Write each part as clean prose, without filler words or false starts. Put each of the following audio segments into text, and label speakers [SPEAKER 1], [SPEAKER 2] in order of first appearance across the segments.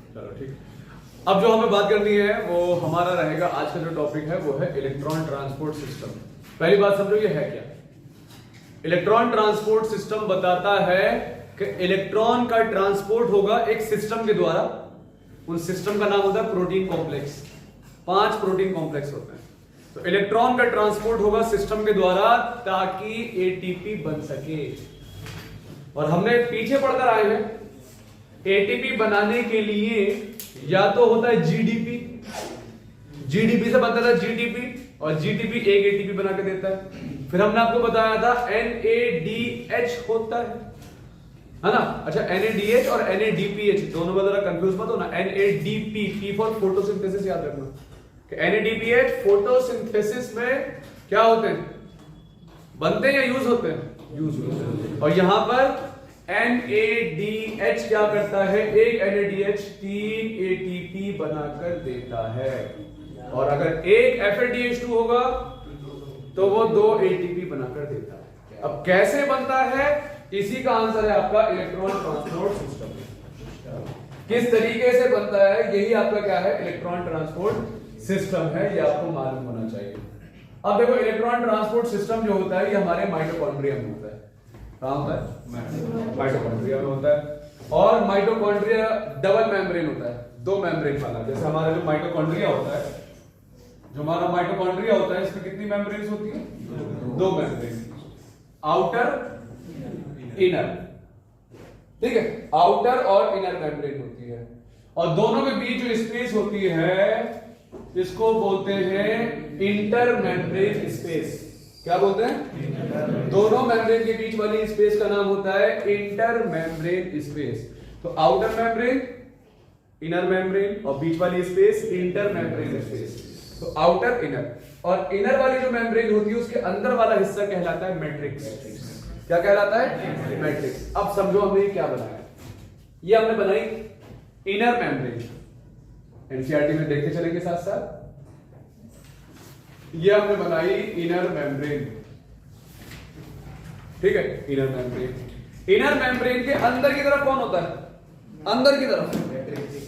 [SPEAKER 1] चलो ठीक। अब जो हमें बात करनी है वो हमारा रहेगा आज का जो टॉपिक है वो है इलेक्ट्रॉन ट्रांसपोर्ट सिस्टम। पहली बात समझो ये है क्या। इलेक्ट्रॉन ट्रांसपोर्ट सिस्टम बताता है कि इलेक्ट्रॉन का ट्रांसपोर्ट होगा एक सिस्टम के द्वारा। उन सिस्टम का नाम होता है प्रोटीन कॉम्प्लेक्स। 5 प्रोटीन कॉम्प्लेक्स होते हैं। तो इलेक्ट्रॉन का ट्रांसपोर्ट होगा सिस्टम के द्वारा ताकि एटीपी बन सके। और हमने पीछे पढ़कर आए हैं एटीपी बनाने के लिए या तो होता है जीडीपी, जीडीपी से बनता था जीटीपी और जीटीपी एक एटीपी बना के देता है। फिर हमने आपको बताया था NADH होता है ना। अच्छा NADH और NADPH दोनों में जरा कंफ्यूज मत होना। NADP P फॉर फोटोसिंथेसिस याद रखना कि NADPH फोटोसिंथेसिस में क्या होते हैं, बनते हैं या यूज होते हैं, यूज होते हैं। और यहां पर NADH क्या करता है, एक NADH 3 ATP बनाकर देता है। और अगर एक FADH2 होगा तो वो 2 ATP बनाकर देता है। अब कैसे बनता है, इसी का आंसर है आपका इलेक्ट्रॉन ट्रांसपोर्ट सिस्टम। किस तरीके से बनता है यही आपका क्या है, इलेक्ट्रॉन ट्रांसपोर्ट सिस्टम है, ये आपको मालूम होना चाहिए। अब देखो इलेक्ट्रॉन ट्रांसपोर्ट सिस्टम जो होता है ये हमारे माइटोकॉन्ड्रिया में होता है। कहां होता है, माइटोकॉन्ड्रिया में होता है। और माइटोकॉन्ड्रिया डबल मेम्ब्रेन होता है, 2 मेम्ब्रेन वाला। जैसे हमारा जो माइटोकॉन्ड्रिया होता है, जो हमारा माइटोकॉन्ड्रिया होता है इसमें कितनी मेम्ब्रेन्स होती है, 2 मेम्ब्रेन, आउटर इनर। ठीक है, आउटर और इनर मेम्ब्रेन होती है। और दोनों के बीच जो स्पेस होती है इसको बोलते हैं इंटर मेम्ब्रेन स्पेस। क्या बोलते हैं, दोनों मेम्ब्रेन के बीच वाली स्पेस का नाम होता है इंटर मेम्ब्रेन स्पेस। तो आउटर मेम्ब्रेन, इनर मेम्ब्रेन और बीच वाली स्पेस इंटर मेम्ब्रेन स्पेस। तो आउटर इनर, और इनर वाली जो मेम्ब्रेन होती है उसके अंदर वाला हिस्सा कहलाता है मैट्रिक्स। क्या कहलाता है, मैट्रिक्स। अब समझो हमने क्या बनाया, ये हमने बनाई इनर मेम्ब्रेन। एनसीईआरटी में देखते चलेंगे साथ साथ। ये हमने बनाई इनर मेम्ब्रेन। ठीक है, इनर मेम्ब्रेन। इनर मेम्ब्रेन के अंदर की तरफ कौन होता है, अंदर की तरफ,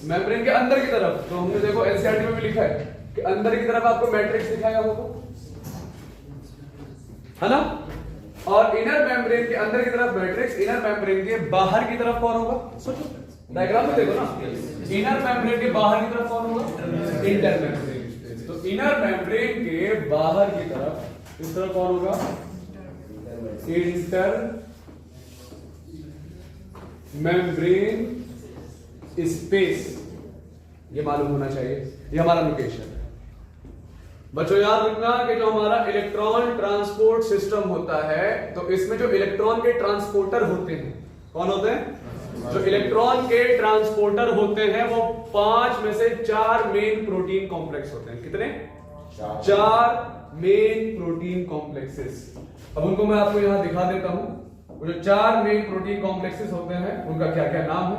[SPEAKER 1] मेम्ब्रेन के अंदर की तरफ। तो हमने देखो एनसीईआरटी में भी लिखा है कि अंदर की तरफ आपको मैट्रिक्स दिखाया होगा, है ना। और इनर मेम्ब्रेन के अंदर की तरफ मैट्रिक्स, इनर मेम्ब्रेन के बाहर की तरफ कौन होगा, सोचो डायग्राम में देखो ना। इनर मेम्ब्रेन के बाहर की तरफ कौन होगा, इंटर मेम्ब्रेन। तो इनर मेम्ब्रेन के बाहर की तरफ इस तरह कौन होगा, इंटर मेम्ब्रेन स्पेस। ये मालूम होना चाहिए, ये हमारा लोकेशन है। बच्चों याद रखना कि जो हमारा इलेक्ट्रॉन ट्रांसपोर्ट सिस्टम होता है तो इसमें जो इलेक्ट्रॉन के ट्रांसपोर्टर होते हैं, कौन होते हैं, जो इलेक्ट्रॉन के ट्रांसपोर्टर होते हैं वो 5 में से 4 मेन प्रोटीन कॉम्प्लेक्स होते हैं। कितने, 4 मेन प्रोटीन कॉम्प्लेक्सेस। अब उनको मैं आपको यहां दिखा देता हूं। वो जो 4 मेन प्रोटीन कॉम्प्लेक्सेस होते हैं उनका क्या क्या नाम है।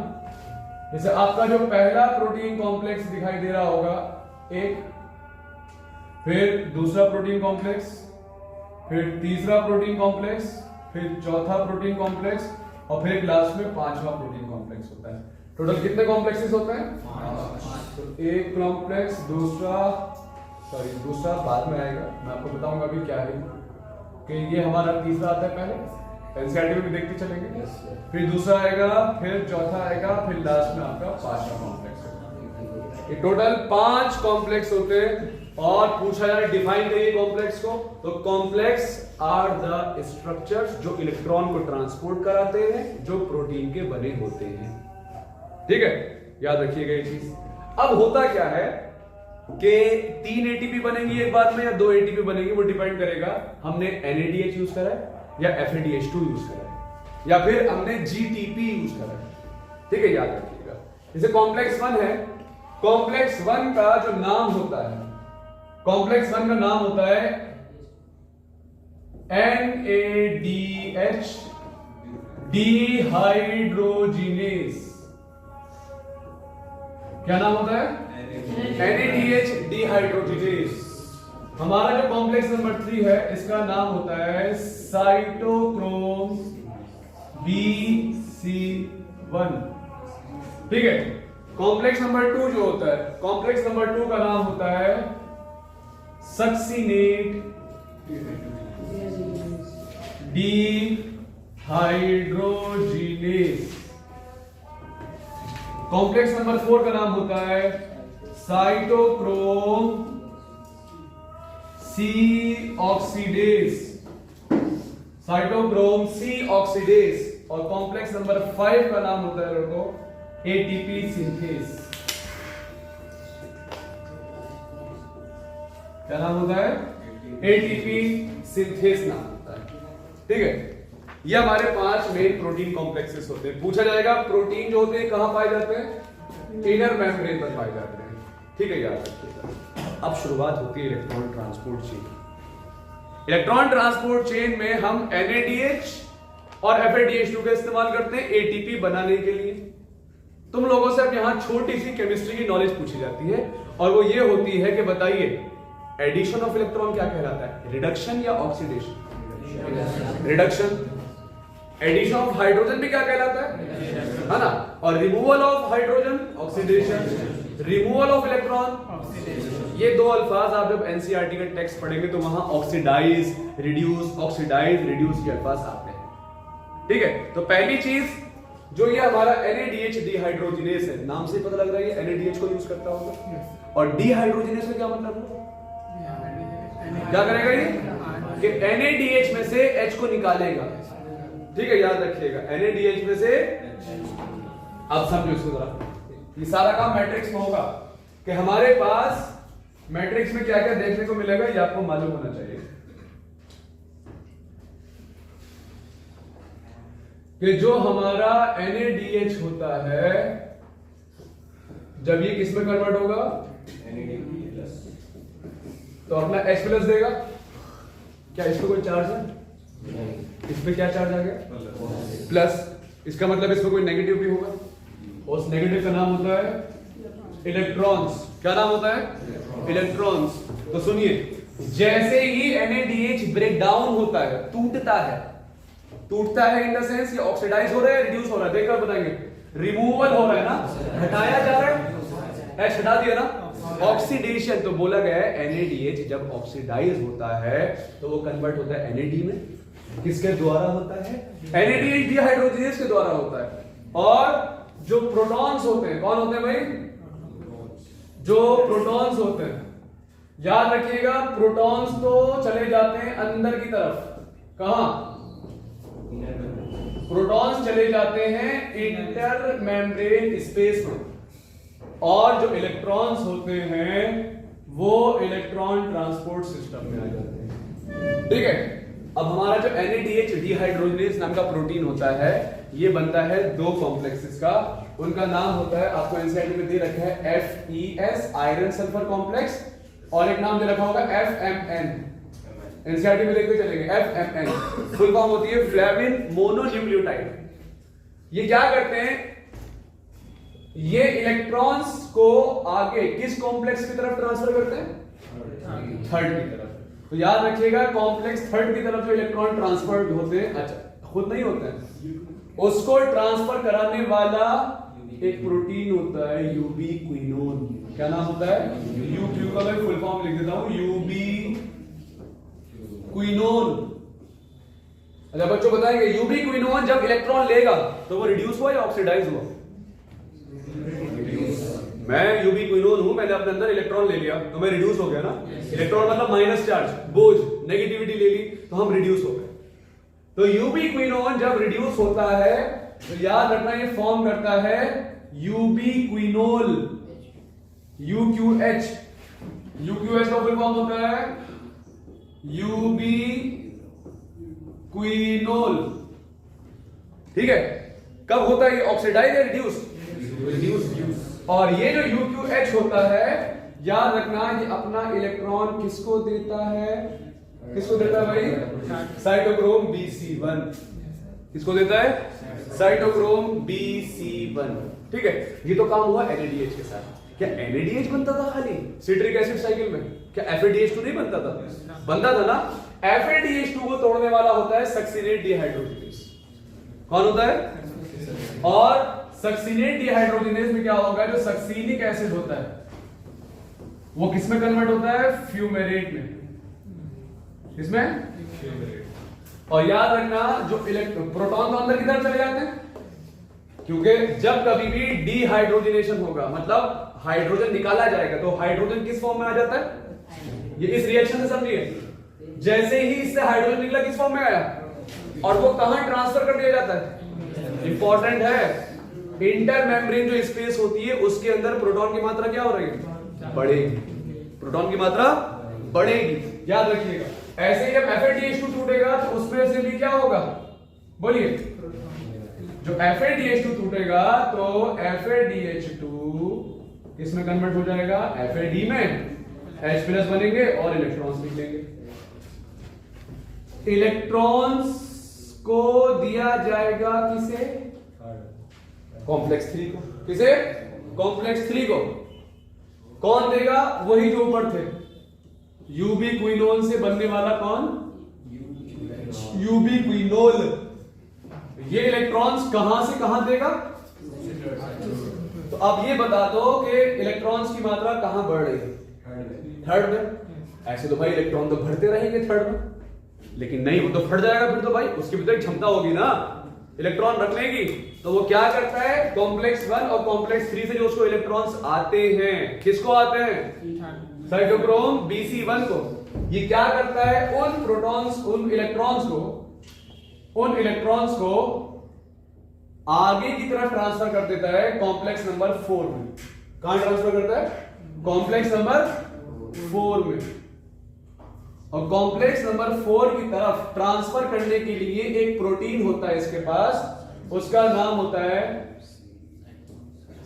[SPEAKER 1] जैसे आपका जो पहला प्रोटीन कॉम्प्लेक्स दिखाई दे रहा होगा एक, फिर दूसरा प्रोटीन कॉम्प्लेक्स, फिर तीसरा प्रोटीन कॉम्प्लेक्स, फिर चौथा प्रोटीन कॉम्प्लेक्स और फिर लास्ट में 5वां प्रोटीन कॉम्प्लेक्स होता है। टोटल कितने कॉम्प्लेक्सेस होते हैं, 5। तो एक कॉम्प्लेक्स, दूसरा बाद में आएगा, मैं आपको बताऊंगा अभी क्या है कि ये हमारा तीसरा आता है, पहले एनसीईआरटी में भी देखते चलेंगे। फिर दूसरा आएगा, फिर चौथा आएगा, फिर लास्ट में आपका 5वां कॉम्प्लेक्स होगा। ये टोटल 5 कॉम्प्लेक्स होते हैं। और पूछा जाए डिफाइन करिए कॉम्प्लेक्स को, तो कॉम्प्लेक्स आर द स्ट्रक्चर्स जो इलेक्ट्रॉन को ट्रांसपोर्ट कराते हैं, जो प्रोटीन के बने होते हैं। ठीक है, याद रखिएगा ये चीज। अब होता क्या है कि 3 एटीपी बनेंगी एक बार में या 2 एटीपी बनेंगी, वो डिपेंड करेगा हमने NADH यूज करा है या FADH2 यूज करा है या फिर हमने GTP यूज करा है। ठीक है, याद रखिएगा। जैसे कॉम्प्लेक्स 1 है, कॉम्प्लेक्स 1 का जो नाम होता है, कॉम्प्लेक्स 1 का नाम होता है NADH डिहाइड्रोजिनेस। क्या नाम होता है, NADH डिहाइड्रोजिनेस। हमारा जो कॉम्प्लेक्स नंबर 3 है इसका नाम होता है साइटोक्रोम BC1। ठीक है, कॉम्प्लेक्स नंबर 2 जो होता है, कॉम्प्लेक्स नंबर 2 का नाम होता है सक्सिनेट डिहाइड्रोजिनेस। कॉम्प्लेक्स नंबर 4 का नाम होता है cytochrome c oxidase, cytochrome c oxidase. और कॉम्प्लेक्स नंबर 5 का नाम होता है लोगों एटीपी सिंथेस। क्या नाम होता है? एटीपी सिंथेस नाम होता है। ठीक है, ये हमारे 5 मेन प्रोटीन कॉम्प्लेक्सेस होते हैं। पूछा जाएगा प्रोटीन जो होते हैं कहां पाए जाते हैं? इनर मेम्ब्रेन पर पाए जाते हैं। ठीक है, याद रखिएगा। अब शुरुआत होती है electron transport chain. Electron transport chain में हम NADH और FADH2 का इस्तेमाल करते हैं ATP बनाने के लिए। तुम लोगों से अब यहां छोटी सी केमिस्ट्री की नॉलेज पूछी जाती है और वो ये होती है कि बताइए एडिशन ऑफ इलेक्ट्रॉन क्या कहलाता है? रिडक्शन या oxidation? Reduction. Addition of hydrogen भी क्या कहलाता है ना? और removal of hydrogen oxidation, removal of electron oxidation. ये दो अल्फाज आप जब एनसीईआरटी का टेक्स्ट पढ़ेंगे तो वहां ऑक्सीडाइज, रिड्यूस, ऑक्सीडाइज, रिड्यूस के अल्फाज आते हैं। ठीक है, तो पहली चीज जो ये हमारा NADH डिहाइड्रोजिनेस है, नाम से पता लग रहा है ये NADH को यूज करता होगा। और डिहाइड्रोजिनेस में क्या मतलब है? क्या करेगा ये? कि NADH में से H को निकालेगा। ठीक है, याद रखिएगा NADH में से। अब समझो इसको जरा, ये सारा काम मैट्रिक्स में होगा कि हमारे पास मैट्रिक्स में क्या क्या देखने को मिलेगा ये आपको मालूम होना चाहिए। कि जो हमारा NADH होता है जब ये किस में कन्वर्ट होगा? तो अपना H प्लस देगा। क्या इस पे कोई चार्ज है? इस पे क्या चार्ज आ गया? प्लस। इसका मतलब इसमें कोई नेगेटिव भी होगा। उस नेगेटिव का नाम होता है इलेक्ट्रॉन्स। क्या नाम होता है? इलेक्ट्रॉन्स। तो सुनिए, जैसे ही NADH ब्रेक डाउन होता है, टूटता है इन द सेंस ये ऑक्सीडाइज हो रहा है, रिड्यूस हो रहा है, देखकर बताएंगे। रिमूवल हो रहा है ना, हटाया जा रहा है, H हटा दिया ना, ऑक्सीडेशन। तो बोला गया है NADH जब ऑक्सीडाइज होता है तो वो कन्वर्ट होता है NAD में। किसके द्वारा होता है? NADH डिहाइड्रोजिनेस के द्वारा होता है। और जो प्रोटॉन्स होते हैं, कौन होते हैं भाई? जो प्रोटॉन्स होते हैं, याद रखिएगा प्रोटॉन्स तो चले जाते हैं अंदर की तरफ। कहां? प्रोटॉन्स चले जाते हैं इंटर मेम्ब्रेन स्पेस में। और जो इलेक्ट्रॉन्स होते हैं वो इलेक्ट्रॉन ट्रांसपोर्ट सिस्टम में आ जाते हैं। ठीक है, अब हमारा जो NADH डिहाइड्रोजिनेस नाम का प्रोटीन होता है ये बनता है 2 कॉम्प्लेक्सेस का। उनका नाम होता है, आपको एनसीईआरटी में दे रखा है FES आयरन सल्फर कॉम्प्लेक्स, और एक नाम दे रखा होगा FMN। एनसीईआरटी में देखते चलेंगे FMN। फुल फॉर्म होती है फ्लेविन मोनोन्यूक्लियोटाइड। ये क्या करते हैं? ये इलेक्ट्रॉन्स को आगे किस कॉम्प्लेक्स की तरफ ट्रांसफर करते हैं? थर्ड की तरफ। तो याद रखिएगा कॉम्प्लेक्स थर्ड की तरफ जो इलेक्ट्रॉन ट्रांसफर होते हैं, अच्छा खुद नहीं होते हैं, उसको ट्रांसफर कराने वाला एक प्रोटीन होता है यूबीक्विनोन। क्या नाम होता है? यूक्यू का मैं फुल फॉर्म लिख देता हूं, यूबीक्विनोन। अच्छा बच्चों बताएंगे यूबीक्विनोन जब इलेक्ट्रॉन लेगा तो वो रिड्यूस हुआ या ऑक्सीडाइज हुआ? मैं यूबीक्विनोन हूं, मैंने अपने अंदर इलेक्ट्रॉन ले लिया तो मैं रिड्यूस हो गया ना। इलेक्ट्रॉन मतलब माइनस चार्ज, बोझ, नेगेटिविटी ले ली तो हम रिड्यूस हो गए। तो यूबीक्विनोन जब रिड्यूस होता है तो याद रखना ये फॉर्म करता है यूबीक्विनोल, UQH। UQH का फुल फॉर्म होता है यूबीक्विनोल। ठीक है, कब होता है ये? ऑक्सीडाइज या रिड्यूस? रिड्यूस। और ये जो UQH होता है याद रखना ये अपना इलेक्ट्रॉन किसको देता है? किसको देता है भाई? Cytochrome BC1। किसको देता है? Cytochrome BC1। ठीक है, ये तो काम हुआ NADH के साथ। क्या NADH बनता था खाली सिट्रिक एसिड साइकिल में? क्या FADH2 नहीं बनता था? बनता था ना। FADH2 को तोड़ने वाला होता है सक्सिनेट डिहाइड्रोजिनेस। कौन होता है? और सक्सीनेट डिहाइड्रोजनेज में क्या होगा, जो सक्सीनिक एसिड होता है वो किस में कन्वर्ट होता है, फ्यूमेरेट में। किसमें, फ्यूमेरेट। और याद रखना जो प्रोटॉन तो अंदर की तरफ चले जाते हैं, क्योंकि जब कभी भी डिहाइड्रोजनेशन होगा मतलब हाइड्रोजन निकाला जाएगा तो हाइड्रोजन किस फॉर्म में आ जाता है, ये इस रिएक्शन से समझिए। जैसे ही इससे हाइड्रोजन निकला किस फॉर्म में आया और वो कहां ट्रांसफर कर दिया जाता है, इंपॉर्टेंट है, इंटर मेम्ब्रेन जो स्पेस होती है उसके अंदर प्रोटॉन की मात्रा क्या हो रही है, बढ़ेगी, प्रोटॉन की मात्रा बढ़ेगी, याद रखिएगा। ऐसे ही जब FADH2 टूटेगा तो उसमें से भी क्या होगा, बोलिए, जो FADH2 टूटेगा तो FADH2 किसमें कन्वर्ट हो जाएगा, FAD में, H+ बनेंगे और इलेक्ट्रॉन्स निकलेंगे। इलेक्ट्रॉन्स को दिया जाएगा किसे, कॉम्प्लेक्स 3 को। किसे, कॉम्प्लेक्स 3 को। कौन देगा, वही जो ऊपर थे, यूबिक्विनोल से बनने वाला कौन, यूबिक्विनोल। ये इलेक्ट्रॉन्स कहां से कहां देगा, तो अब ये बता दो कि इलेक्ट्रॉन्स की मात्रा कहां बढ़ रही है, थर्ड में। ऐसे तो भाई इलेक्ट्रॉन तो बढ़ते रहेंगे थर्ड में, लेकिन नहीं, वो तो फट जाएगा फिर तो भाई, उसके भीतर क्षमता होगी ना इलेक्ट्रॉन रख लेगी। तो वो क्या करता है, कॉम्प्लेक्स 1 और कॉम्प्लेक्स 3 से जो उसको इलेक्ट्रॉन्स आते हैं, किसको आते हैं, साइटोक्रोम Bc1 को। ये क्या करता है, उन प्रोटॉन्स, उन इलेक्ट्रॉन्स को आगे की तरफ ट्रांसफर कर देता है कॉम्प्लेक्स नंबर 4 में। कहां ट्रांसफर करता है, कॉम्प्लेक्स नंबर 4 में। और कॉम्प्लेक्स नंबर 4 की तरफ ट्रांसफर करने के लिए एक प्रोटीन होता है इसके पास, उसका नाम होता है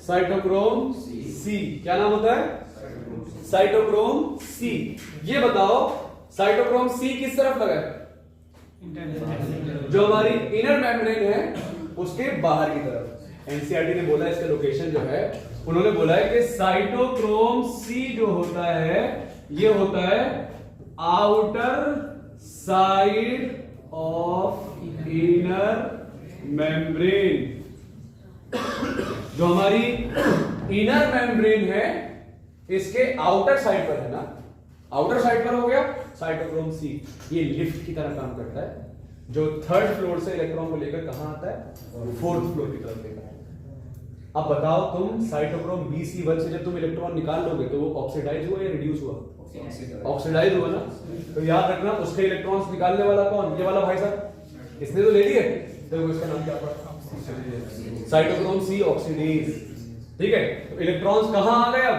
[SPEAKER 1] साइटोक्रोम C। क्या नाम होता है, साइटोक्रोम C। ये बताओ साइटोक्रोम C किस तरफ लगा है, जो हमारी इनर मेम्ब्रेन है उसके बाहर की तरफ। एनसीईआरटी ने बोला इसका लोकेशन जो है, उन्होंने बोला है कि साइटोक्रोम C जो होता है ये होता है outer side of inner membrane. जो हमारी इनर मेम्ब्रेन है इसके आउटर साइड पर है ना, आउटर साइड पर हो गया साइटोक्रोम C। ये लिफ्ट की तरह काम करता है, जो थर्ड फ्लोर से इलेक्ट्रॉन को लेकर कहां आता है, फोर्थ फ्लोर की तरफ लेकर। अब बताओ तुम साइटोक्रोम Bc1 से जब तुम इलेक्ट्रॉन निकाल लोगे तो वो ऑक्सीडाइज हुआ या रिड्यूस हुआ, ऑक्सीडाइज हुआ ना। तो याद रखना उसके इलेक्ट्रॉन्स निकालने वाला कौन, ये वाला भाई साहब, इसने तो ले लिए, तो इसका नाम क्या पड़ा, साइटोक्रोम C ऑक्सीडेज। ठीक है, तो इलेक्ट्रॉन्स कहां आ गए, अब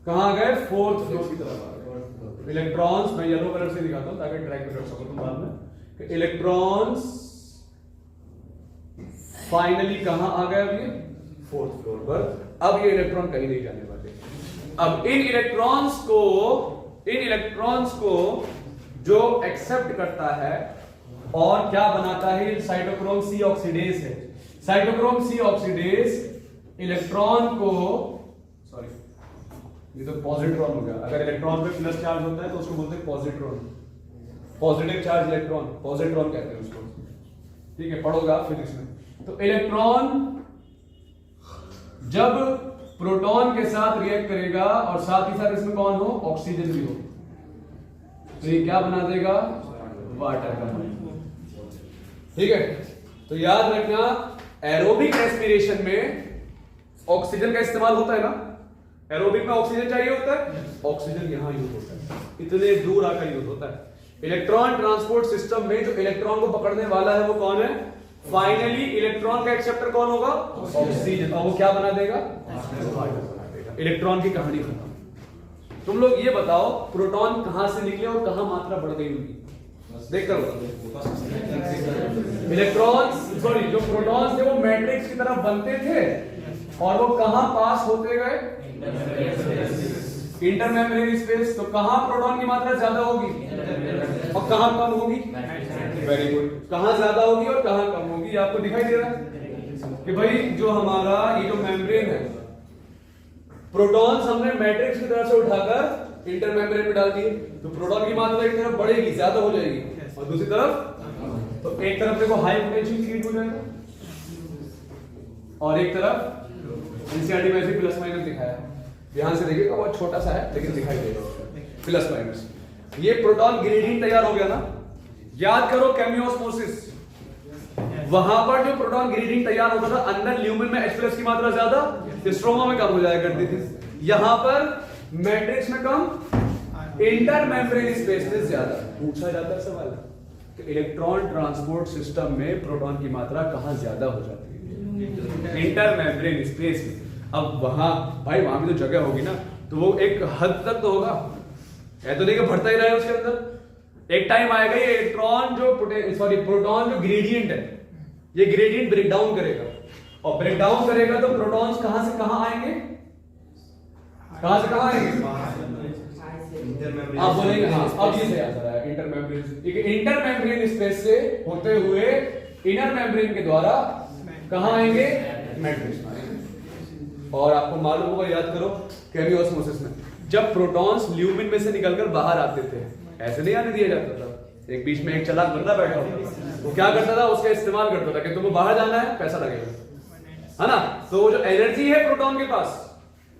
[SPEAKER 1] कहां आ गए, फोर्थ फ्लोर की तरफ आ गए। इलेक्ट्रॉन्स मैं येलो कलर से दिखाता हूं ताकि ट्रैक कर सको तुम बाद में। इलेक्ट्रॉन्स फाइनली कहां आ गए, अब ये फोर्थ फ्लोर पर। अब ये इलेक्ट्रॉन कहीं नहीं जाने वाले। अब इन इलेक्ट्रॉन्स को जो एक्सेप्ट करता है और क्या बनाता है, साइटोक्रोम C ऑक्सीडेज है। साइटोक्रोम C ऑक्सीडेज इलेक्ट्रॉन को, सॉरी ये तो पॉजिट्रॉन हो गया, अगर इलेक्ट्रॉन पे प्लस चार्ज होता है तो उसको बोलते हैं positron, positive charge electron, positron कहते हैं उसको। ठीक है, पढ़ोगे आप फिजिक्स में। तो इलेक्ट्रॉन जब प्रोटॉन के साथ रिएक्ट करेगा और साथ ही साथ इसमें कौन हो, ऑक्सीजन भी हो, तो ये क्या बना देगा, वाटर का। ठीक है, तो याद रखना एरोबिक रेस्पिरेशन में ऑक्सीजन का इस्तेमाल होता है ना, एरोबिक में ऑक्सीजन चाहिए होता है, ऑक्सीजन यहां यूज होता है, इतने दूर आकर यूज होता है। इलेक्ट्रॉन ट्रांसपोर्ट सिस्टम में जो इलेक्ट्रॉन को पकड़ने वाला है वो कौन है, फाइनली इलेक्ट्रॉन का एक्सेप्टर कौन होगा, ऑक्सीजन, और वो क्या बना देगा, इलेक्ट्रॉन की कहानी खत्म। तुम लोग ये बताओ प्रोटॉन कहां से निकले और कहां मात्रा बढ़ गई उनकी, देखकर इलेक्ट्रॉन्स, सॉरी जो प्रोटॉन्स थे वो मैट्रिक्स की तरफ बनते थे और वो कहां पास होते गए, इंटर मेम्ब्रेन स्पेस। तो कहां प्रोटॉन की मात्रा ज्यादा होगी और कहां कम होगी, वेरी गुड, कहां ज्यादा होगी और कहां कम होगी, आपको दिखाई दे रहा है कि भाई जो हमारा ये जो मेम्ब्रेन है, प्रोटॉन्स हमने मैट्रिक्स की तरफ से उठाकर इंटर मेम्ब्रेन में डाल दिए, तो प्रोटॉन की मात्रा एक तरफ बढ़ेगी, ज्यादा हो जाएगी, और दूसरी तरफ, तो एक तरफ देखो हाई पोटेंशियल क्रिएट हो जाएगा, और एक तरफ एनसीईआरटी में ऐसे प्लस माइनस दिखाया है, ध्यान से देखिएगा, बहुत छोटा सा है लेकिन दिखाई देगा प्लस माइनस। ये प्रोटॉन ग्रेडियंट तैयार हो गया ना, याद करो केमियोस्मोसिस, वहां पर जो प्रोटॉन ग्रेडियंट तैयार होता था अंदर ल्यूमेन में H+ की मात्रा ज्यादा, स्ट्रोमा में कम हो जाया करती थी, यहां पर मैट्रिक्स में कम, इंटर मेम्ब्रेन स्पेस में ज्यादा। पूछा जाता है सवाल कि इलेक्ट्रॉन ट्रांसपोर्ट सिस्टम में प्रोटॉन की मात्रा कहां ज्यादा हो जाती है? इंटर मेम्ब्रेन स्पेस में। अब वहां भाई वहां भी तो जगह होगी ना, तो वो एक हद तक तो होगा, ऐसा तो नहीं कि भरता ही रहे उसके अंदर। एक टाइम आएगा ये इलेक्ट्रॉन जो प्रोटॉन जो ग्रेडियंट है, ये ग्रेडियंट ब्रेक डाउन करेगा, और ब्रेक डाउन करेगा तो प्रोटॉन्स कहां से कहां आएंगे, कहां से कहां आएंगे? आप बोलेंगे हाँ, अब ये सही आंसर है, inter membrane. Inter membrane space से होते हुए इनर मेम्ब्रेन के द्वारा कहां आएंगे? मैट्रिक्स में आएंगे। और आपको मालूम होगा, याद करो, केमियोस्मोसिस में जब प्रोटॉन्स ल्यूमिन में से निकलकर बाहर आते थे, ऐसे नहीं आने दिया जाता था, एक बीच में एक चालाक बंदा बैठा होता, वो क्या करता था, उसका इस्तेमाल करता था कि तुमको बाहर जाना है, पैसा लगेगा, है ना। तो वो जो एनर्जी है प्रोटॉन के पास,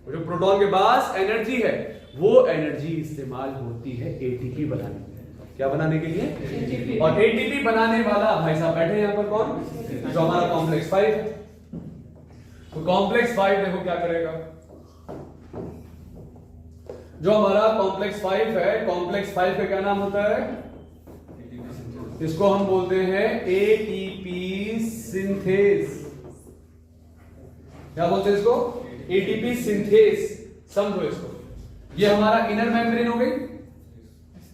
[SPEAKER 1] वो जो प्रोटॉन के पास एनर्जी है, वो एनर्जी इस्तेमाल होती है एटीपी बनाने के लिए। क्या बनाने के लिए? एटीपी। और एटीपी बनाने वाला भाई साहब बैठे हैं यहाँ पर, कौन? जो हमारा कॉम्प्लेक्स 5 है। तो कॉम्प्लेक्स 5 देखो क्या करेगा, जो हमारा कॉम्प्लेक्स 5 है, कॉम्प्लेक्स 5 का क्या नाम होता है? इसको हम बोलते हैं एटीपी सिंथेस। क्या बोलते हैं इसको? ATP synthase. समझो इसको, ये हमारा इनर मेम्ब्रेन हो गई,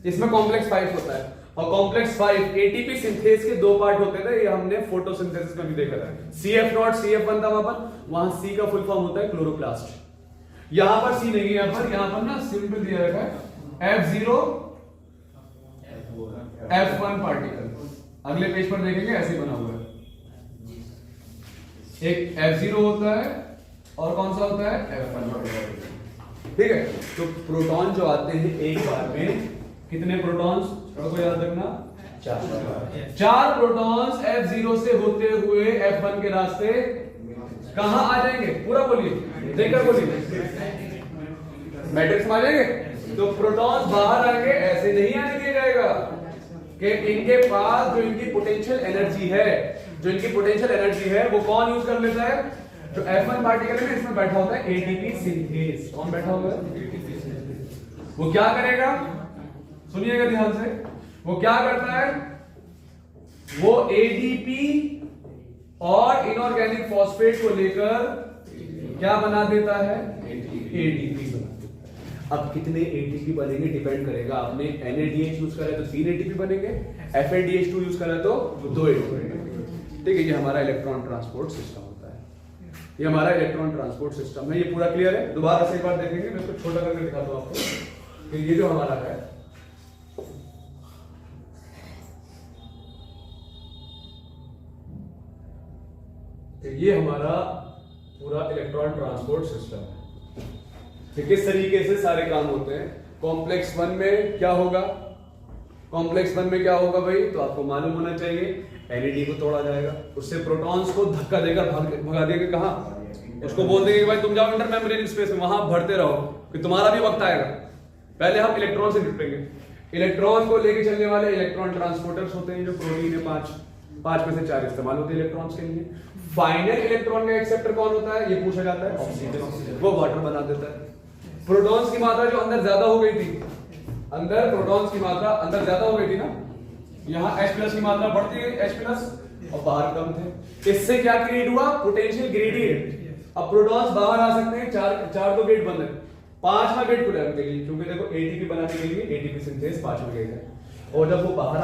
[SPEAKER 1] इसमें कॉम्प्लेक्स 5 होता है, और कॉम्प्लेक्स 5 एटीपी सिंथेस के दो पार्ट होते थे, ये हमने फोटोसिंथेसिस में भी देखा था। CF0 CF1 था वहां C का फुल फॉर्म होता है क्लोरोप्लास्ट। यहां पर C नहीं है, यहां पर ना सिंपल दिया रखा है F0 F1 पार्टिकल। अगले पेज पर देखेंगे ऐसे बना हुआ है, एक F0 होता है और कौन सा होता है? F1 particle. ठीक है, तो प्रोटॉन जो आते हैं एक बार में, कितने प्रोटॉन्स को याद रखना? 4 प्रोटॉन्स F0 से होते हुए F1 के रास्ते कहां आ जाएंगे? पूरा बोलिए, देखकर बोलिए। मैट्रिक्स में आ जाएंगे। तो प्रोटॉन्स बाहर आएंगे, ऐसे नहीं आने दिया जाएगा कि इनके पास जो इनकी पोटेंशियल एनर्जी है, जो इनकी पोटेंशियल एनर्जी है वो कौन यूज कर लेता है? जो F1 पार्टिकल है इसमें बैठा होता है एटीपी सिंथेस। कौन बैठा हुआ है? वो क्या करेगा? सुनिएगा ध्यान से, वो क्या करता है? वो एडीपी और इनऑर्गेनिक फॉस्फेट को लेकर क्या बना देता है? एटीपी बना देता है। अब कितने एटीपी बनेंगे डिपेंड करेगा, आपने NADH यूज करा तो 3 एटीपी बनेंगे, FADH2 यूज करा तो 2 एटीपी बनेंगे। ठीक है, ये हमारा इलेक्ट्रॉन ट्रांसपोर्ट सिस्टम होता है, ये हमारा इलेक्ट्रॉन ट्रांसपोर्ट सिस्टम है। ये पूरा क्लियर है? दोबारा से एक बार देखेंगे, मैं इसको छोटा करके दिखाता हूं आपको कि ये जो हमारा है, ये हमारा पूरा इलेक्ट्रॉन ट्रांसपोर्ट सिस्टम है। किस तरीके से सारे काम होते हैं। कॉम्प्लेक्स 1 में क्या होगा? कॉम्प्लेक्स 1 में क्या होगा भाई? तो आपको मालूम होना चाहिए, NAD को तोड़ा जाएगा, उससे प्रोटॉन्स को धक्का देकर भगा देंगे कहां? उसको बोल देंगे भाई तुम जाओ इंटर मेम्ब्रेन स्पेस में, वहां भरते रहो कि तुम्हारा भी वक्त आएगा। पहले हम इलेक्ट्रॉन से निपटेंगे। इलेक्ट्रॉन को लेके चलने वाले इलेक्ट्रॉन ट्रांसपोर्टर्स होते हैं, जो प्रोटीन है 5 में से 4 इस्तेमाल होते हैं इलेक्ट्रॉन्स के लिए। फाइनल इलेक्ट्रॉन का एक्सेप्टर कौन होता है? ये पूछा जाता है, ऑक्सीजन। वो वाटर बना देता है। प्रोटॉन्स की मात्रा जो अंदर ज्यादा हो गई थी, अंदर प्रोटॉन्स की मात्रा अंदर ज्यादा हो गई थी ना, यहाँ H+ की मात्रा बढ़ती है, H+ और बाहर कम थे। इससे क्या क्रिएट हुआ? Potential gradient. अब प्रोटॉन्स बाहर आ सकते हैं, चार तो गेट बंद है, 5वां गेट खुला है उनके लिए, क्योंकि देखो एटीपी बनाने के लिए एटीपी सिंथेस 5वां गेट है। और जब वो बाहर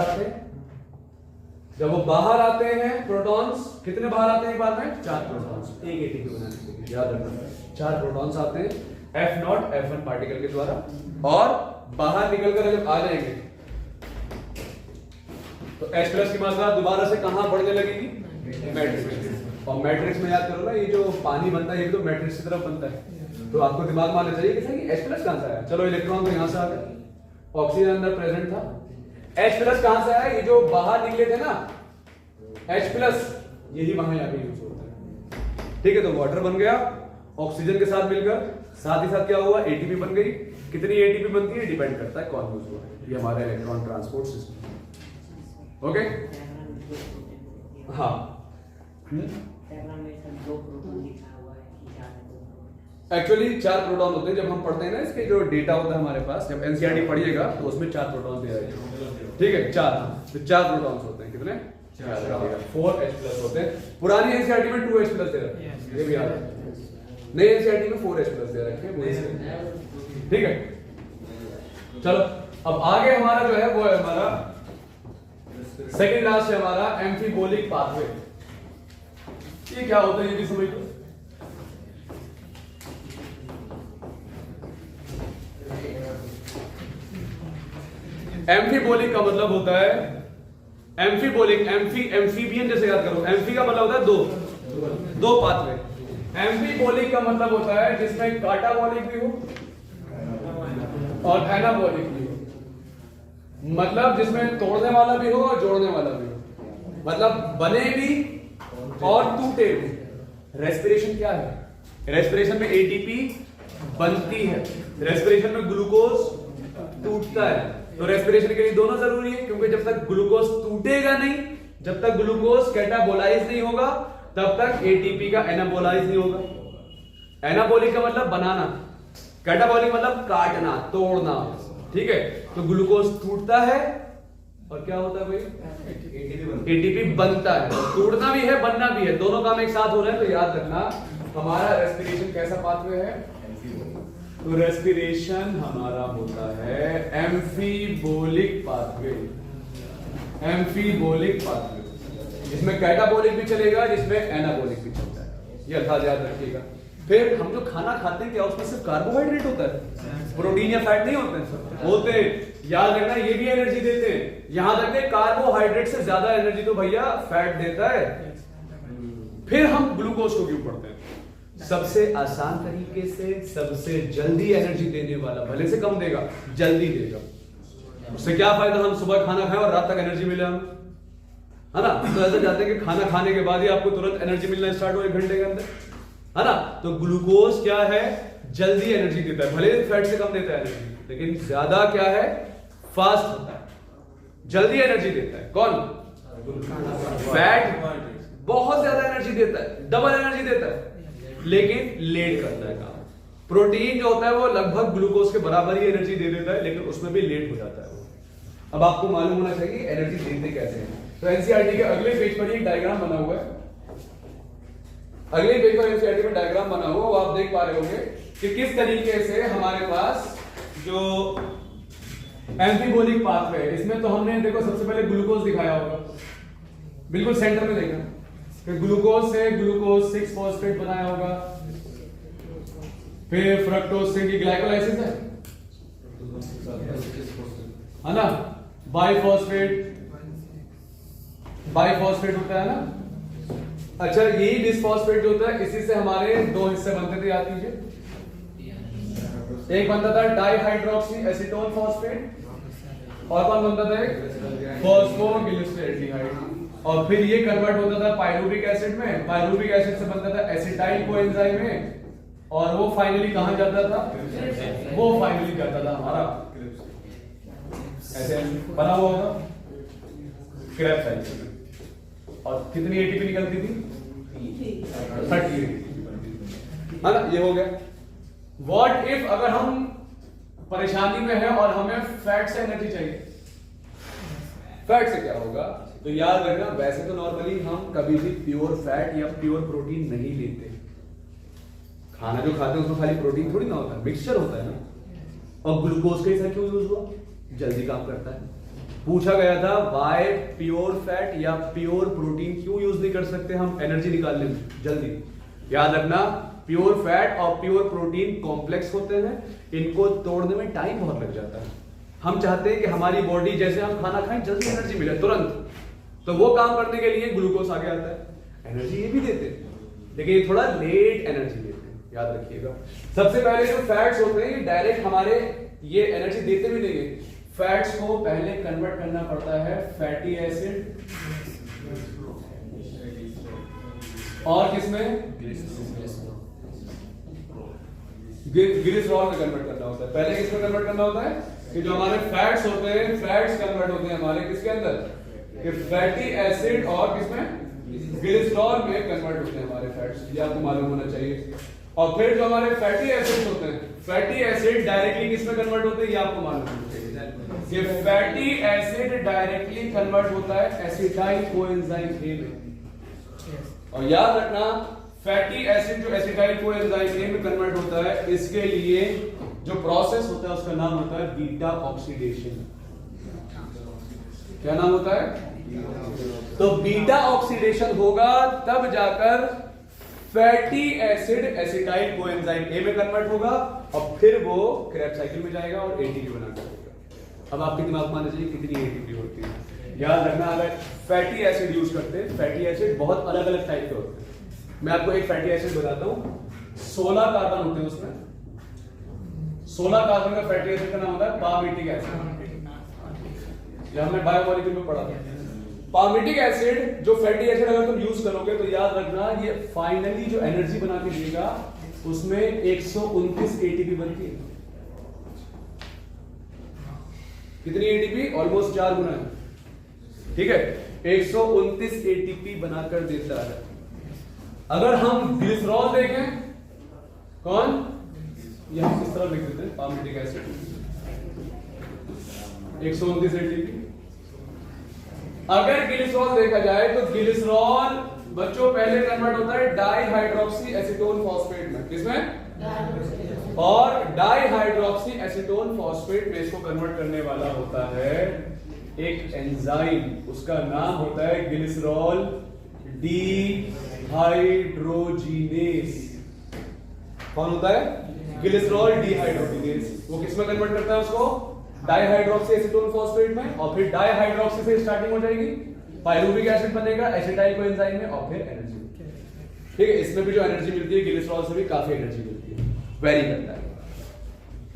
[SPEAKER 1] आते हैं, प्रोटॉन्स कितने बाहर आते हैं एक बार में? 4 प्रोटॉन्स, एक एटीपी बनाने के लिए, याद रखना 4 प्रोटॉन्स आते हैं F0 F1 पार्टिकल के द्वारा, और बाहर निकलकर जब आ जाएंगे तो H+ की मात्रा दोबारा से कहां बढ़ने लगेगी? मैट्रिक्स में। और मैट्रिक्स में याद करो ना, ये जो पानी बनता है ये तो मैट्रिक्स की तरफ बनता है, तो आपको दिमाग में आना चाहिए कि H+ कहां से आया? चलो इलेक्ट्रॉन तो यहां से आ गए, ऑक्सीजन अंदर प्रेजेंट था, H+ कहां से आया? ये जो बाहर निकले थे ना H+, यही वहां यहाँ पे यूज होता है। ठीक है, तो वाटर बन गया ऑक्सीजन के साथ मिलकर, साथ ही साथ क्या हुआ, एटीपी बन गई। कितनी एटीपी बनती है डिपेंड करता है कौन यूज हुआ है। ये हमारा इलेक्ट्रॉन ट्रांसपोर्ट सिस्टम। ओके, हाँ एक्चुअली 4 प्रोटॉन होते हैं। जब हम पढ़ते हैं ना इसके जो डेटा होता है हमारे पास, जब एनसीईआरटी पढ़िएगा तो उसमें 4 प्रोटॉन दिया जाएगा। ठीक है, 4, तो 4 प्रोटॉन्स होते हैं। कितने? 4H+ होते हैं। पुरानी एनसीईआरटी में 2H+ दे रखे हैं, ये भी याद है। नई एनसीईआरटी में 4H+ दे रखे हैं। ठीक है, चलो अब आगे हमारा जो है वो है हमारा सेकंड लास्ट है हमारा एम्फीबोलिक पाथवे। ये क्या होता है ये भी समझ लो। एम्फीबोलिक का मतलब होता है एम्फीबोलिक, एम्फीबियन जैसे याद करो। एम्फी का मतलब होता है दो पाथवे। एम्फीबोलिक का मतलब होता है जिसमें काटाबोलिक भी हो और एनाबोलिक भी हो, मतलब जिसमें तोड़ने वाला भी हो और जोड़ने वाला भी हो, मतलब बने भी और टूटे भी। रेस्पिरेशन क्या है? रेस्पिरेशन में एटीपी बनती है, रेस्पिरेशन में ग्लूकोज टूटता है। तो रेस्पिरेशन के लिए दोनों जरूरी है, क्योंकि जब तक ग्लूकोज टूटेगा नहीं, जब तक ग्लूकोज कैटाबोलाइज नहीं होगा, तब तक एटीपी का एनाबोलाइज नहीं होगा। एनाबोलिक का मतलब बनाना, कैटाबोलिक मतलब काटना, तोड़ना। ठीक है, तो ग्लूकोज टूटता है और क्या होता है भाई? एटीपी बनता है। टूटना भी है, बनना भी है, दोनों काम एक साथ हो रहे हैं। तो याद रखना हमारा रेस्पिरेशन कैसा पाथवे है? तो रेस्पिरेशन हमारा होता है एम्फीबोलिक पाथवे। एम्फीबोलिक पाथवे, जिसमें कैटाबोलिक भी चलेगा, जिसमें एनाबोलिक भी चलता है। ये अर्थात याद रखिएगा। फिर हम जो खाना खाते हैं क्या उसमें सिर्फ कार्बोहाइड्रेट होता है? प्रोटीन या फैट नहीं होते हैं? होते हैं। याद रखना ये भी एनर्जी देते हैं। यहां तक कि कार्बोहाइड्रेट से ज्यादा एनर्जी तो भैया फैट देता है। फिर हम ग्लूकोज को क्यों पढ़ते हैं? सबसे आसान तरीके से, सबसे जल्दी एनर्जी देने वाला, भले से कम देगा, जल्दी देगा। उससे क्या फायदा? हम सुबह खाना खाएं और रात तक एनर्जी मिले हमें, है ना? तो ऐसा चाहते हैं कि खाना खाने के बाद ही आपको तुरंत एनर्जी मिलना स्टार्ट हो 1 घंटे के अंदर, है ना? तो ग्लूकोज क्या है? जल्दी एनर्जी देता है, भले फैट से कम देता है एनर्जी, लेकिन ज्यादा क्या है? फास्ट होता है, जल्दी एनर्जी देता है। कौन? फैट बहुत ज्यादा एनर्जी देता है, डबल एनर्जी देता है, लेकिन लेट करता है काम। प्रोटीन जो होता है वो लगभग ग्लूकोज के बराबर ही एनर्जी दे देता है, लेकिन उसमें भी लेट हो जाता है वो। अब आपको मालूम होना चाहिए एनर्जी देते कैसे हैं। तो एनसीईआरटी के अगले पेज पर एक डायग्राम बना हुआ है। अगले पेज पर एनसीईआरटी में डायग्राम बना हुआ, वो आप देख पा रहे होंगे कि किस तरीके से हमारे पास जो एम्फीबोलिक पाथवे है, इसमें तो हमने देखो सबसे पहले ग्लूकोज दिखाया होगा, बिल्कुल सेंटर में देखा कि ग्लूकोज से ग्लूकोज 6 फॉस्फेट बनाया होगा, फिर फ्रक्टोज से ग्लाइकोलाइसिस है ना, बाइफॉस्फेट होता है ना। अच्छा, यही बिसफॉस्फेट जो होता है, इसी से हमारे 2 हिस्से बनते थे, याद कीजिए। एक बनता था डाइहाइड्रोक्सी एसीटोन फॉस्फेट और कौन बनता था? फॉस्फोग्लिसरेल्डिहाइड। और फिर ये कन्वर्ट होता था पाइरुविक एसिड में, पाइरुविक एसिड से बनता था एसिटाइल कोएंजाइम में, और वो फाइनली कहां जाता था? वो फाइनली जाता था हमारा ऐसे बना हुआ होगा क्रेब्स साइकिल में। और कितनी एटीपी निकलती थी? 30 एटीपी, है ना? ये हो गया। व्हाट इफ अगर हम परेशानी में हैं और हमें फैट से एनर्जी चाहिए? फैट से क्या होगा? तो याद रखना, वैसे तो नॉर्मली हम कभी भी प्योर फैट या प्योर प्रोटीन नहीं लेते। खाना जो खाते हैं उसमें खाली प्रोटीन थोड़ी ना होता है, मिक्सचर होता है ना। और ग्लूकोज का ऐसा क्यों यूज हुआ? जल्दी काम करता है। पूछा गया था वाई प्योर फैट या प्योर प्रोटीन क्यों यूज नहीं कर सकते हम एनर्जी निकालने में जल्दी? याद रखना, प्योर फैट और प्योर प्रोटीन कॉम्प्लेक्स होते हैं, इनको तोड़ने में टाइम बहुत लग जाता है। हम चाहते हैं कि हमारी बॉडी जैसे हम खाना खाएं जल्दी एनर्जी मिले तुरंत, तो वो काम करने के लिए ग्लूकोज आगे आता है। एनर्जी ये भी देते हैं, लेकिन ये थोड़ा लेट एनर्जी देते हैं, याद रखिएगा। सबसे पहले जो फैट्स होते हैं ये डायरेक्ट हमारे ये एनर्जी देते भी नहीं है, फैट्स को पहले कन्वर्ट करना पड़ता है फैटी एसिड और किसमें ग्लिसरॉल में कन्वर्ट करना होता है। पहले किसमें कन्वर्ट करना होता है कि जो हमारे फैट्स होते हैं, फैट्स कन्वर्ट होते हैं हमारे किसके अंदर, कि फैटी एसिड, और किसमें ग्लिसरॉल में कन्वर्ट होते हैं हमारे फैट्स, ये आपको मालूम होना चाहिए। और फिर जो हमारे फैटी एसिड्स होते हैं, फैटी एसिड डायरेक्टली किसमें कन्वर्ट होते हैं, ये आपको मालूम होना चाहिए। ये फैटी एसिड डायरेक्टली कन्वर्ट होता है एसिटाइल कोएंजाइम ए में। और याद रखना फैटी एसिड जो एसिटाइल कोएंजाइम ए में कन्वर्ट होता है, इसके लिए जो प्रोसेस होता है उसका नाम होता है बीटा ऑक्सीडेशन। क्या नाम होता है? तो बीटा ऑक्सीडेशन होगा तब जाकर fatty acid acetyl coenzyme A में कन्वर्ट होगा और फिर वो क्रेब्स साइकिल में जाएगा और एटीपी बनाकर देगा। अब आपके दिमाग में आना चाहिए कितनी एटीपी होती है। याद रखना अगर फैटी एसिड यूज करते हैं, फैटी एसिड बहुत अलग अलग टाइप के होते हैं। मैं आपको एक फैटी एसिड बताता हूं, 16 कार्बन होते हैं उसमें। 16 कार्बन का फैटी एसिड का नाम होता है पामिटिक एसिड। यह हमने बायोमोलिक्यूल में पढ़ा था। पामिटिक एसिड जो फैटी एसिड अगर तुम यूज करोगे तो याद रखना ये फाइनली जो एनर्जी बना के देगा उसमें 129 एटीपी बनती है। कितनी एटीपी? ऑलमोस्ट 4 गुना है। ठीक है, 129 एटीपी बनाकर देता है। अगर हम ग्लिसरॉल देखें, कौन ये हम किस तरह लिख देते हैं, पामिटिक एसिड 129 एटीपी। अगर ग्लिसरॉल देखा जाए तो ग्लिसरॉल बच्चों पहले कन्वर्ट होता है डाइहाइड्रोक्सी एसीटोन फॉस्फेट में। किसमें? और डाइहाइड्रोक्सी एसीटोन फॉस्फेट में इसको कन्वर्ट करने वाला होता है एक एंजाइम, उसका नाम होता है ग्लिसरॉल डीहाइड्रोजिनेस। कौन होता है? Glycerol dehydrogenase. वो किसमें कन्वर्ट करता है उसको? डाइहाइड्रोक्सी एसीटोन फॉस्फेट में, और फिर डाइहाइड्रोक्सी से स्टार्टिंग हो जाएगी, पायरुविक एसिड बनेगा एसिटाइल कोएंजाइम में, और फिर एनर्जी। ठीक है, इसमें भी जो एनर्जी मिलती है ग्लिसरॉल से भी काफी एनर्जी मिलती है, वेरी करता है।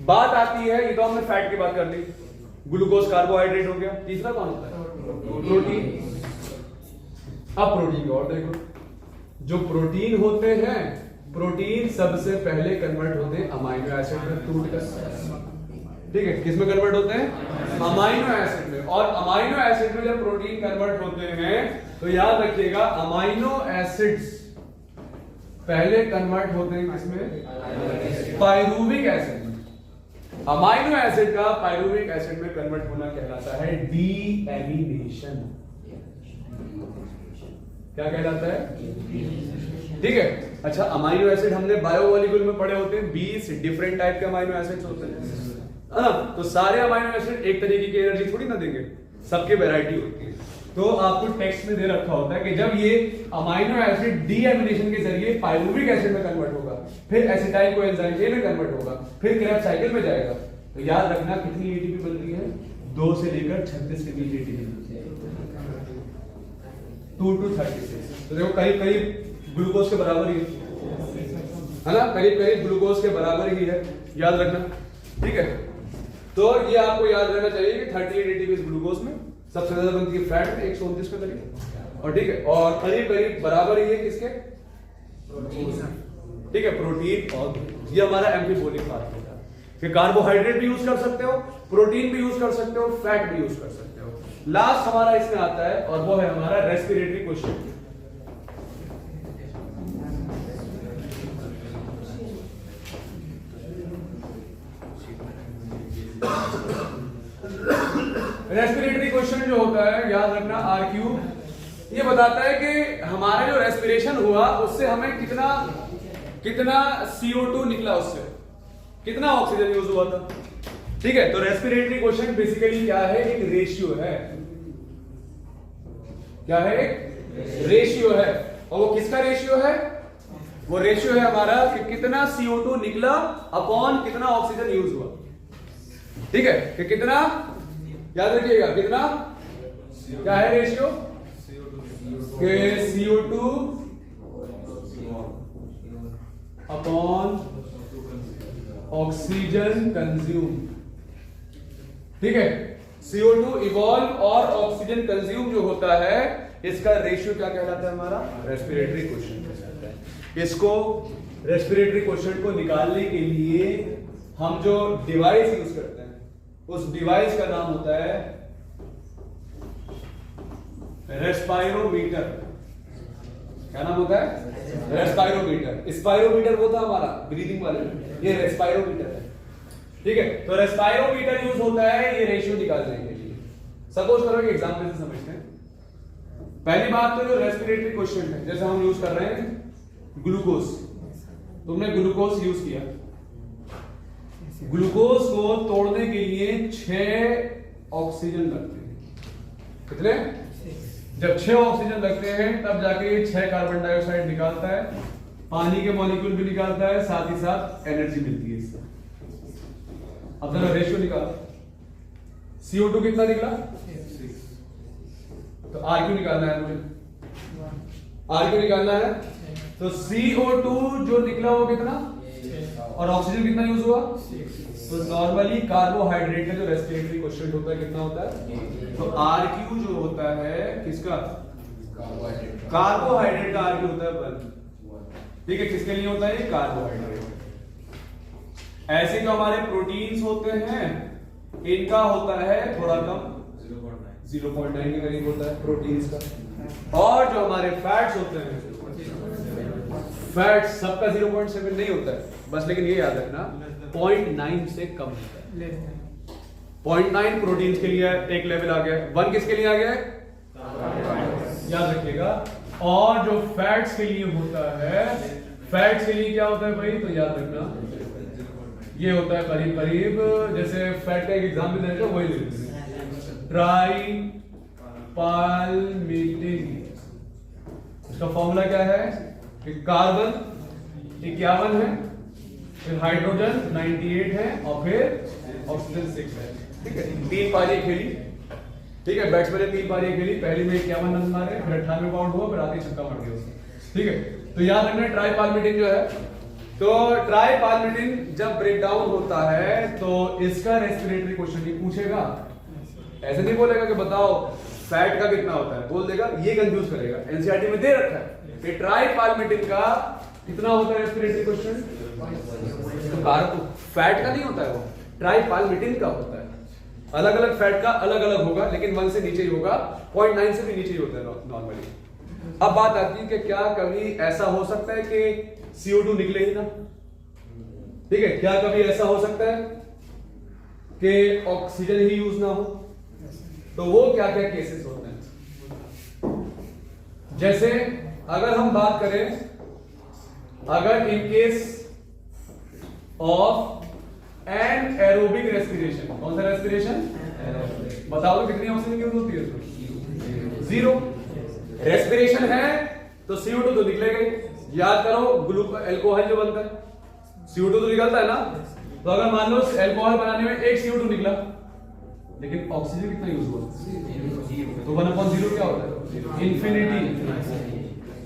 [SPEAKER 1] बात आती है, ये तो हमने फैट की बात कर ली, ग्लूकोज कार्बोहाइड्रेट हो गया। तीसरा कौन होता है? प्रोटीन। अब प्रोटीन और देखो, जो प्रोटीन होते हैं, प्रोटीन सबसे पहले कन्वर्ट होते हैं अमाइनो एसिड में टूटकर। ठीक है, किसमें कन्वर्ट होते हैं? अमाइनो एसिड में। और अमाइनो एसिड में जब प्रोटीन कन्वर्ट होते हैं तो याद रखिएगा अमाइनो एसिड्स पहले कन्वर्ट होते हैं किसमें? पायरुविक एसिड में। अमाइनो एसिड का पायरुविक एसिड में कन्वर्ट होना कहलाता है डीएमिनेशन। क्या कहलाता है? ठीक है। अच्छा, अमाइनो एसिड हमने बायोमोलिक्यूल में पढ़े होते हैं, 20 डिफरेंट टाइप के अमाइनो एसिड्स होते हैं। तो सारे अमाइनो एसिड एक तरीके की एनर्जी थोड़ी ना देंगे, सबके वैरायटी होती है। तो आपको टेक्स्ट में दे रखा होता है कि जब ये अमाइनो एसिड डीएमिनेशन के जरिए पायरुविक एसिड में कन्वर्ट होगा, फिर एसिटाइल कोएंजाइम ए में कन्वर्ट होगा, फिर क्रेब्स साइकिल में जाएगा, तो याद रखना कितनी एटीपी बनती है? 2 से लेकर 36 के बीच एटीपी बनती है, 2 to 36। तो देखो करीब करीब ग्लूकोज के बराबर ही है ना, करीब करीब ग्लूकोज के बराबर ही है, याद रखना। ठीक है, तो ये आपको याद रहना चाहिए कि 38 एटीपी ग्लूकोज में, सबसे ज्यादा बनती है फैट में 129 के करीब, और ठीक है, और करीब करीब बराबर ही है किसके? ठीक है, प्रोटीन। और ये हमारा एम्फीबोलिक पार्ट होता है कि कार्बोहाइड्रेट भी यूज कर सकते हो, प्रोटीन भी यूज कर सकते हो, फैट भी यूज कर सकते हो। लास्ट हमारा इसमें आता है और वो है हमारा रेस्पिरेटरी क्वेश्चन। रेस्पिरेटरी क्वेश्चन जो होता है, याद रखना आरक्यू, ये बताता है कि हमारा जो रेस्पिरेशन हुआ उससे हमें कितना CO2 निकला, उससे कितना ऑक्सीजन यूज हुआ था। ठीक है, तो रेस्पिरेटरी क्वेश्चन बेसिकली क्या है? एक रेशियो है। क्या है? एक रेशियो है। और वो किसका रेशियो है? वो रेशियो है हमारा कि कितना CO2 निकला अपॉन कितना ऑक्सीजन यूज हुआ। ठीक है, कि कितना, याद रखिएगा कितना, क्या है रेशियो? के CO2 अपॉन ऑक्सीजन कंज्यूम। ठीक है, CO2 इवॉल्व और ऑक्सीजन कंज्यूम जो होता है, इसका रेशियो क्या कहलाता है? हमारा रेस्पिरेटरी क्वेश्चन। इसको रेस्पिरेटरी क्वेश्चन को निकालने के लिए हम जो डिवाइस यूज करते हैं उस डिवाइस का नाम होता है रेस्पायरोमीटर। क्या नाम होता है? रेस्पायरोमीटर। स्पायरोमीटर वो था हमारा ब्रीदिंग वाला, ये रेस्पायरोमीटर है। ठीक है, तो रेस्पायरोमीटर यूज होता है ये रेशियो निकालने के लिए। सपोज करो कि एग्जांपल से समझते हैं। पहली बात तो जो रेस्पिरेटरी क्वेश्चन है, जैसे हम यूज कर रहे हैं ग्लूकोज, तुमने ग्लूकोज यूज किया, ग्लूकोज को तोड़ने के लिए 6 ऑक्सीजन लगते हैं। कितने? जब 6 ऑक्सीजन लगते हैं तब जाके 6 कार्बन डाइऑक्साइड निकालता है, पानी के मॉलिक्यूल भी निकालता है, साथ ही साथ एनर्जी मिलती है इससे। अब जरा रेशियो निकालो, CO2 कितना निकला? तो R क्यों निकालना है मुझे? R क्यों निकालना है? तो CO2 जो निकला वो कितना और ऑक्सीजन कितना यूज हुआ? तो नॉर्मली कार्बोहाइड्रेट का जो रेस्पिरेटरी क्वेश्चन होता है कितना होता है? तो RQ जो होता है किसका? कार्बोहाइड्रेट का RQ होता है 1। ठीक है, किसके लिए होता है? कार्बोहाइड्रेट। ऐसे जो हमारे प्रोटीन्स होते हैं इनका होता है थोड़ा कम, 0.9 के करीब होता है प्रोटीन्स का। और जो हमारे फैट्स होते हैं, फैट्स सबका 0.7 नहीं होता है बस, लेकिन ये याद रखना 0.9 से कम होता है। 0.9 प्रोटीन्स के लिए एक लेवल आ गया, 1 किसके लिए आ गया है? याद रखिएगा। और जो फैट्स के लिए होता है, फैट्स के लिए क्या होता है भाई? तो याद रखना ये होता है करीब करीब, जैसे फैट का एक एग्जांपल देने का वही लेते हैं, ट्राई पाल्मिटिन। इसका फॉर्मूला क्या है? कि कार्बन 51 है, फिर हाइड्रोजन 98 है और फिर ऑक्सीजन 6 है। ठीक है, 3 पारियां खेली। ठीक है, बैट्समैन ने 3 पारियां खेली, पहली में 51 रन मारे, फिर 98 आउट हुआ, फिर आगे छक्का मार दिया उसने। ठीक है, तो याद रखना ट्राई पाल्मिटिन जो है, तो ट्राई पाल्मिटिन जब ब्रेक डाउन होता है तो इसका रेस्पिरेटरी क्वेश्चन ही पूछेगा। ऐसे नहीं बोलेगा कि बताओ फैट का कितना होता है, बोल देगा, ये कंफ्यूज करेगा। एनसीईआरटी में दे रखा है कि ट्राई पाल्मिटिन का कितना होता है रेस्पिरेटरी क्वेश्चन, तो फैट का नहीं होता है, वो ट्राई पाल्मिटिन का होता है। अलग अलग फैट का अलग अलग होगा, लेकिन 1 से नीचे ही होगा, 0.9 से भी नीचे ही होता है नॉर्मली। अब बात आती है कि क्या कभी ऐसा हो सकता है कि CO2 निकले ही ना? ठीक है, क्या कभी ऐसा हो सकता है कि ऑक्सीजन ही यूज ना हो? तो वो क्या क्या केसेस होते हैं? जैसे अगर हम बात करें, अगर in case of anaerobic respiration, कौन सा रेस्पिरेशन? बताओ तो कितनी ऑक्सीजन यूज होती है? 0। रेस्पिरेशन है तो CO2 तो निकलेगा ही। याद करो एल्कोहल जो बनता है CO2 तो निकलता है ना। तो अगर मान लो एल्कोहल बनाने में 1 CO2 निकला, लेकिन ऑक्सीजन कितना यूज हुआ? तो 1/0 क्या होता है? इंफिनिटी।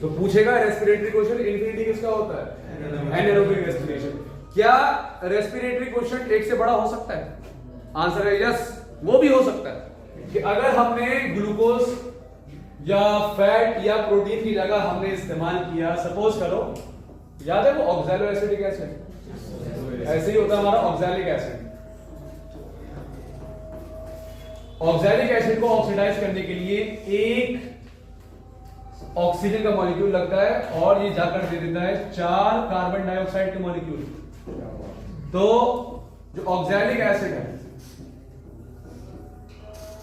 [SPEAKER 1] तो पूछेगा रेस्पिरेटरी क्वेश्चन, इंफिनिटी किसका होता है? Anaerobic respiration. क्या रेस्पिरेटरी क्वेश्चन 1 से बड़ा हो सकता है? आंसर है यस, वो भी हो सकता है कि अगर हमने ग्लूकोज या फैट या प्रोटीन की जगह हमने इस्तेमाल किया, सपोज करो, याद है वो ऑक्सैलो एसिटिक एसिड, ऐसे ही होता है हमारा ऑक्सैलिक एसिड। ऑक्सैलिक एसिड को ऑक्सीडाइज करने के लिए एक ऑक्सीजन का मॉलिक्यूल लगता है और ये जाकर दे देता है 4 कार्बन डाइऑक्साइड के मॉलिक्यूल। तो जो ऑक्सैलिक एसिड है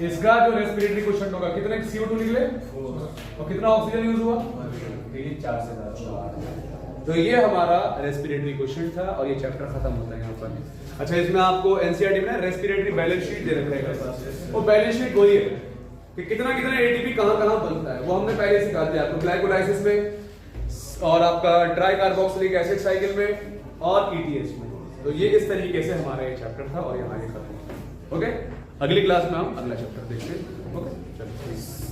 [SPEAKER 1] इसका जो रेस्पिरेटरी क्वेश्चन होगा, कितने CO2 निकले और कितना ऑक्सीजन यूज हुआ? 4 से ज्यादा। तो ये हमारा रेस्पिरेटरी क्वेश्चन था और ये चैप्टर खत्म होता है यहाँ पर। अच्छा, इसमें आपको एनसीईआरटी में रेस्पिरेटरी बैलेंस शीट दे रखा है। वो बैलेंस शीट वही है कि कितना कितना एटीपी कहां बनता है, वो हमने पहले सिखा दिया आपको ग्लाइकोलाइसिस में और आपका ट्राई कार्बोक्सिलिक एसिड साइकिल में और ETH में। तो ये इस तरीके से हमारा ये चैप्टर था और यहाँ ये खत्म। ओके, अगली क्लास में हम अगला चैप्टर देखते हैं। ओके, चलो।